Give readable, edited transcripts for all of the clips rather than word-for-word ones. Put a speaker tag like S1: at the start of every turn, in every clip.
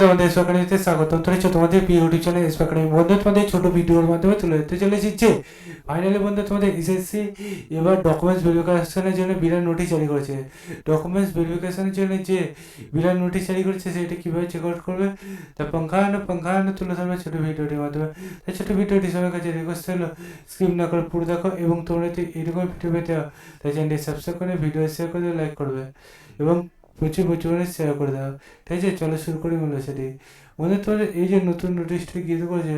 S1: তোমাদের এসপাকানিতে স্বাগতম। চলেছে তোমাদের প্রিয় ইউটিউব চ্যানেল এসপাকানি। বন্ধু তোমাদের ছোট ভিডিওর মাধ্যমে তুলে ধরতে চলেছি যে ফাইনালি বন্ধু তোমাদের এসএসসি এবার ডকুমেন্টস ভেরিফিকেশনের জন্য বিরাট নোটিশ জারি করেছে। ডকুমেন্টস ভেরিফিকেশনের জন্য যে বিরাট নোটিশ জারি করেছে সেটা কীভাবে চেক আউট করবে তা পঙ্খানো তুলে ধরবে ছোটো ভিডিওটির মাধ্যমে। তাই ছোটো ভিডিওটি সবার কাছে রিকোয়েস্ট হলো স্কিপ না করে পুরো দেখো, এবং তোমরা যদি এরকম ভিডিও পেতে হয় তাই চ্যানেলটি সাবস্ক্রাইব করে ভিডিও শেয়ার করে লাইক করবে এবং প্রচুর পরিমাণে শেয়ার করে দাও। ঠিক আছে, চলো শুরু করি মূল্য সেটি। মনে তোমাদের এই যে নতুন নোটিশটি গিয়ে করেছে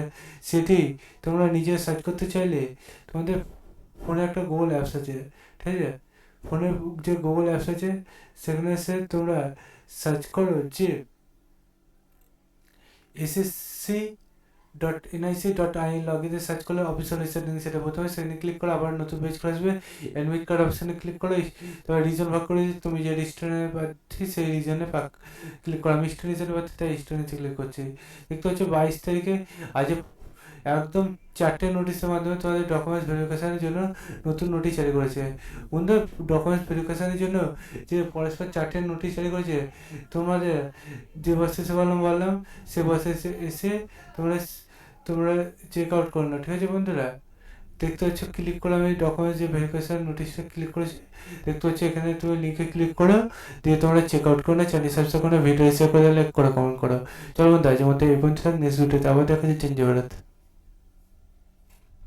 S1: সেটি তোমরা নিজে সার্চ করতে চাইলে তোমাদের ফোনে একটা গুগল অ্যাপস আছে। ঠিক আছে, ফোনে যে গুগল অ্যাপস আছে সেখানে এসে তোমরা সার্চ করো যে SSC.nic.in লগইনে সার্চ করলে অফিসিয়াল সেটিং, সেটা প্রথমে সেখানে ক্লিক করে আবার নতুন পেজ করে আসবে। অ্যাডমিট কার্ড অপশানে ক্লিক করে তোমার রিজন ভাগ করে তুমি যে রিজনের প্রার্থী সেই রিজনে ক্লিক করো। আমি স্টুডেন্ট হিসেবে প্রার্থী তাই স্টুডেন্টে ক্লিক করছি। দেখতে হচ্ছে 22 তারিখে আজ একদম 4টে নোটিশের মাধ্যমে তোমাদের ডকুমেন্টস ভেরিফিকেশনের জন্য নতুন নোটিশ জারি করেছে। বন্ধু ডকুমেন্টস ভেরিফিকেশনের জন্য যে পরস্পর 4টে নোটিশ জারি করেছে, তোমাদের যে বসে বললাম সে বসে এসে তোমরা চেক আউট করো না। ঠিক আছে বন্ধুরা, দেখতে হচ্ছে ক্লিক করে আমি ডকুমেন্টস যে ভেরিফিকেশন নোটিশটা ক্লিক করেছি, দেখতে হচ্ছে এখানে তুমি লিঙ্কে ক্লিক করো, দিয়ে তোমরা চেক আউট করো না। চ্যানেল সাবস্ক্রাইব করে ভিডিও শেয়ার করে লাইক করো, কমেন্ট করো। চলো বন্ধু আজকের মধ্যে এই পর্যন্ত, নেক্সট ভিডিওতে আবার দেখা যাচ্ছে। জয় ভারত।